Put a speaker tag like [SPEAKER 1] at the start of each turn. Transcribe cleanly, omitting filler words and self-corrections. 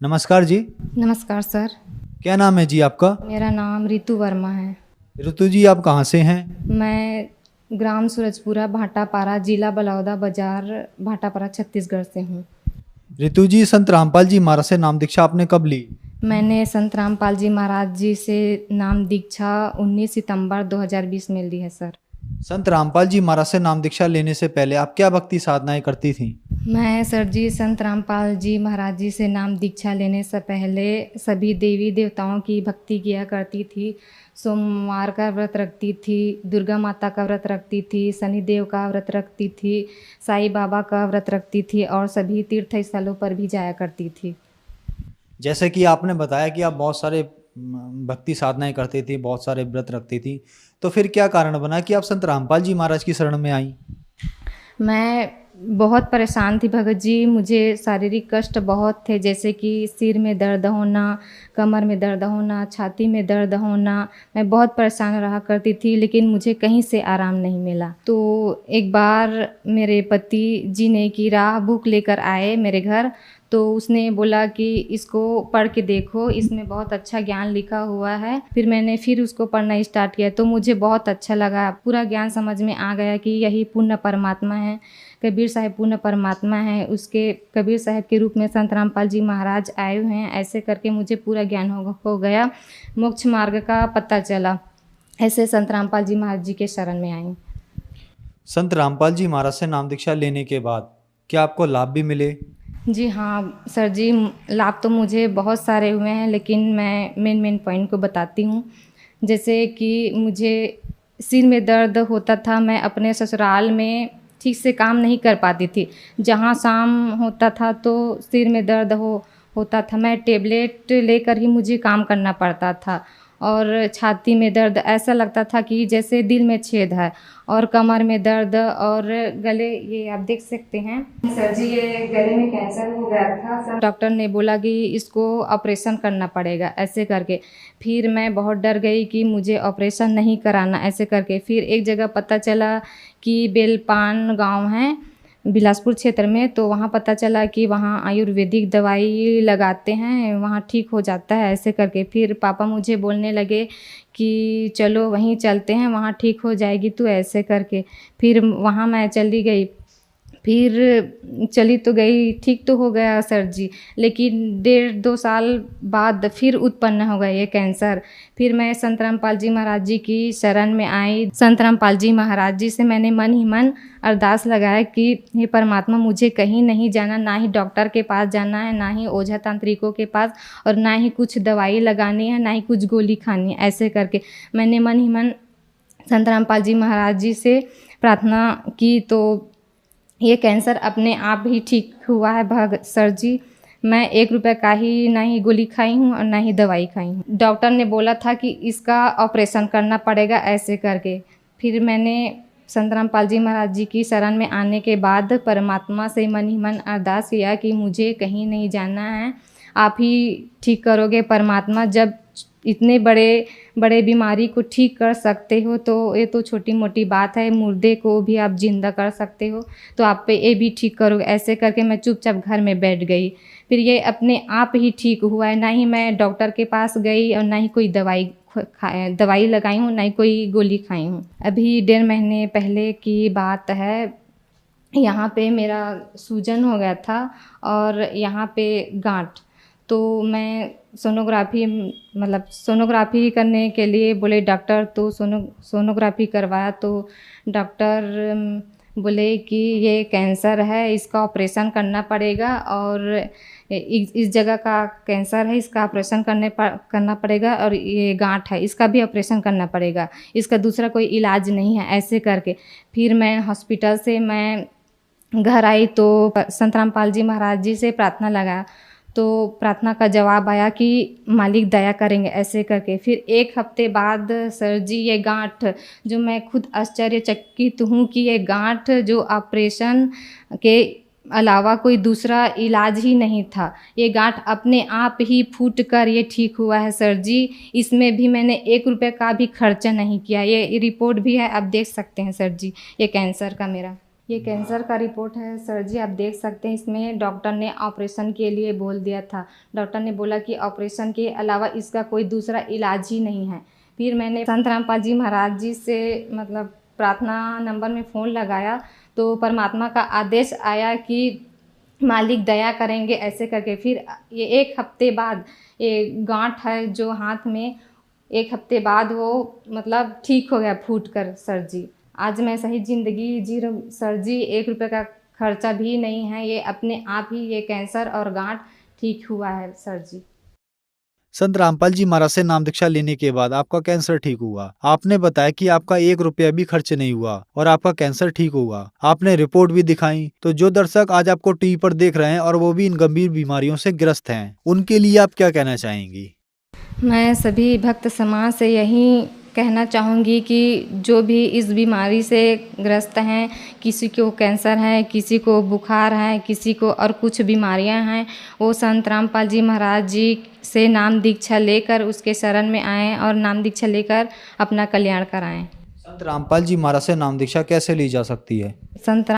[SPEAKER 1] नमस्कार जी।
[SPEAKER 2] नमस्कार सर।
[SPEAKER 1] क्या नाम है जी आपका?
[SPEAKER 2] मेरा नाम रितु वर्मा है।
[SPEAKER 1] ऋतु जी, आप कहाँ से हैं?
[SPEAKER 2] मैं ग्राम सूरजपुरा भाटापारा, जिला बलौदा बाजार, भाटापारा छत्तीसगढ़ से हूँ।
[SPEAKER 1] ऋतु जी, संत रामपाल जी महाराज से नाम दीक्षा आपने कब ली?
[SPEAKER 2] मैंने संत रामपाल जी महाराज जी से नाम दीक्षा 19 सितंबर 2020 में ली है सर।
[SPEAKER 1] संत रामपाल जी महाराज से नाम दीक्षा लेने से पहले आप क्या भक्ति साधनाएं करती थीं?
[SPEAKER 2] मैं सर जी संत रामपाल जी महाराज जी से नाम दीक्षा लेने से पहले सभी देवी देवताओं की भक्ति किया करती थी। सोमवार का व्रत रखती थी, दुर्गा माता का व्रत रखती थी, शनिदेव का व्रत रखती थी, साईं बाबा का व्रत रखती थी और सभी तीर्थ स्थलों पर भी जाया करती थी।
[SPEAKER 1] जैसे कि आपने बताया कि आप बहुत सारे भक्ति साधनाएं करती थी, बहुत सारे व्रत रखती थी, तो फिर क्या कारण बना कि आप संत रामपाल जी महाराज की शरण में आई?
[SPEAKER 2] मैं बहुत परेशान थी भगत जी। मुझे शारीरिक कष्ट बहुत थे, जैसे कि सिर में दर्द होना, कमर में दर्द होना, छाती में दर्द होना। मैं बहुत परेशान रहा करती थी, लेकिन मुझे कहीं से आराम नहीं मिला। तो एक बार मेरे पति जी ने की राह बुक लेकर आए मेरे घर। तो उसने बोला कि इसको पढ़ के देखो, इसमें बहुत अच्छा ज्ञान लिखा हुआ है। फिर मैंने उसको पढ़ना स्टार्ट किया तो मुझे बहुत अच्छा लगा। पूरा ज्ञान समझ में आ गया कि यही पूर्ण परमात्मा है, कबीर साहब पूर्ण परमात्मा है। उसके कबीर साहब के रूप में संत रामपाल जी महाराज आए हुए हैं। ऐसे करके मुझे पूरा ज्ञान हो गया, मोक्ष मार्ग का पता चला। ऐसे संत रामपाल जी महाराज जी के शरण में आई।
[SPEAKER 1] संत रामपाल जी महाराज से नाम दीक्षा लेने के बाद क्या आपको लाभ भी मिले?
[SPEAKER 2] जी हाँ सर जी, लाभ तो मुझे बहुत सारे हुए हैं, लेकिन मैं मेन पॉइंट को बताती हूँ। जैसे कि मुझे सिर में दर्द होता था, मैं अपने ससुराल में ठीक से काम नहीं कर पाती थी। जहाँ शाम होता था तो सिर में दर्द होता था, मैं टेबलेट लेकर ही मुझे काम करना पड़ता था। और छाती में दर्द, ऐसा लगता था कि जैसे दिल में छेद है। और कमर में दर्द और गले, ये आप देख सकते हैं सर जी, ये गले में कैंसर हो गया था। डॉक्टर ने बोला कि इसको ऑपरेशन करना पड़ेगा, ऐसे करके। फिर मैं बहुत डर गई कि मुझे ऑपरेशन नहीं कराना, ऐसे करके। फिर एक जगह पता चला कि बेलपान गांव है बिलासपुर क्षेत्र में, तो वहाँ पता चला कि वहाँ आयुर्वेदिक दवाई लगाते हैं, वहाँ ठीक हो जाता है, ऐसे करके। फिर पापा मुझे बोलने लगे कि चलो वहीं चलते हैं, वहाँ ठीक हो जाएगी तू, ऐसे करके। फिर वहाँ मैं चली गई। फिर चली तो गई, ठीक तो हो गया सर जी, लेकिन 1.5-2 साल बाद फिर उत्पन्न हो गया ये कैंसर। फिर मैं संत रामपाल जी महाराज जी की शरण में आई। संत रामपाल जी महाराज जी से मैंने मन ही मन अरदास लगाया कि हे परमात्मा, मुझे कहीं नहीं जाना, ना ही डॉक्टर के पास जाना है, ना ही ओझा तांत्रिकों के पास, और ना ही कुछ दवाई लगानी है, ना ही कुछ गोली खानी है, ऐसे करके मैंने मन ही मन संत रामपाल जी महाराज जी से प्रार्थना की। तो ये कैंसर अपने आप ही ठीक हुआ है भगत सर जी। मैं 1 रुपये का ही ना ही गोली खाई हूँ और ना ही दवाई खाई हूँ। डॉक्टर ने बोला था कि इसका ऑपरेशन करना पड़ेगा, ऐसे करके। फिर मैंने संत रामपाल जी महाराज जी की शरण में आने के बाद परमात्मा से मन ही मन अरदास किया कि मुझे कहीं नहीं जाना है, आप ही ठीक करोगे परमात्मा। जब इतने बड़े बड़े बीमारी को ठीक कर सकते हो तो ये तो छोटी मोटी बात है, मुर्दे को भी आप जिंदा कर सकते हो, तो आप पे ये भी ठीक करोगे, ऐसे करके मैं चुपचाप घर में बैठ गई। फिर ये अपने आप ही ठीक हुआ है, ना ही मैं डॉक्टर के पास गई और ना ही कोई दवाई लगाई हूँ, ना ही कोई गोली खाई हूँ। अभी 1.5 महीने पहले की बात है, यहाँ पे मेरा सूजन हो गया था और यहाँ पे गांठ। तो मैं सोनोग्राफी करने के लिए बोले डॉक्टर, तो सोनोग्राफी करवाया तो डॉक्टर बोले कि ये कैंसर है, इसका ऑपरेशन करना पड़ेगा, और इस जगह का कैंसर है, इसका ऑपरेशन करना पड़ेगा, और ये गांठ है, इसका भी ऑपरेशन करना पड़ेगा, इसका दूसरा कोई इलाज नहीं है, ऐसे करके। फिर मैं हॉस्पिटल से मैं घर आई तो संत रामपाल जी महाराज जी से प्रार्थना लगाया, तो प्रार्थना का जवाब आया कि मालिक दया करेंगे, ऐसे करके। फिर 1 हफ्ते बाद सर जी ये गांठ, जो मैं खुद आश्चर्यचकित हूँ कि ये गांठ जो ऑपरेशन के अलावा कोई दूसरा इलाज ही नहीं था, ये गांठ अपने आप ही फूट कर ये ठीक हुआ है सर जी। इसमें भी मैंने 1 रुपये का भी खर्चा नहीं किया। ये रिपोर्ट भी है, आप देख सकते हैं सर जी, ये कैंसर का मेरा ये कैंसर का रिपोर्ट है सर जी, आप देख सकते हैं। इसमें डॉक्टर ने ऑपरेशन के लिए बोल दिया था। डॉक्टर ने बोला कि ऑपरेशन के अलावा इसका कोई दूसरा इलाज ही नहीं है। फिर मैंने संत रामपाल जी महाराज जी से मतलब प्रार्थना नंबर में फ़ोन लगाया, तो परमात्मा का आदेश आया कि मालिक दया करेंगे ऐसे करके। फिर ये 1 हफ्ते बाद ये गांठ है जो हाथ में, 1 हफ्ते बाद वो मतलब ठीक हो गया फूट कर सर जी। आज मैं सही ज़िंदगी जी रही हूँ सर जी। 1 रुपये का खर्चा भी नहीं है, ये अपने आप ही ये कैंसर और गांठ ठीक हुआ है सर जी।
[SPEAKER 1] संत रामपाल जी महाराज से नाम दीक्षा लेने के बाद आपका कैंसर ठीक हुआ। आपने बताया कि आपका 1 रुपया भी खर्च नहीं हुआ और आपका कैंसर ठीक हुआ। आपने रिपोर्ट भी दिखाई। तो जो दर्शक आज आपको टीवी पर देख रहे हैं और वो भी इन गंभीर बीमारियों से ग्रस्त हैं, उनके लिए आप क्या कहना चाहेंगी?
[SPEAKER 2] मैं सभी भक्त समाज से यही कहना चाहूँगी कि जो भी इस बीमारी से ग्रस्त हैं, किसी को कैंसर है, किसी को बुखार है, किसी को और कुछ बीमारियां हैं, वो संत रामपाल जी महाराज जी से नाम दीक्षा लेकर उसके शरण में आएँ और नाम दीक्षा लेकर अपना कल्याण कराएं।
[SPEAKER 1] संत रामपाल जी महाराज से नाम दीक्षा कैसे ली जा सकती है?
[SPEAKER 2] संत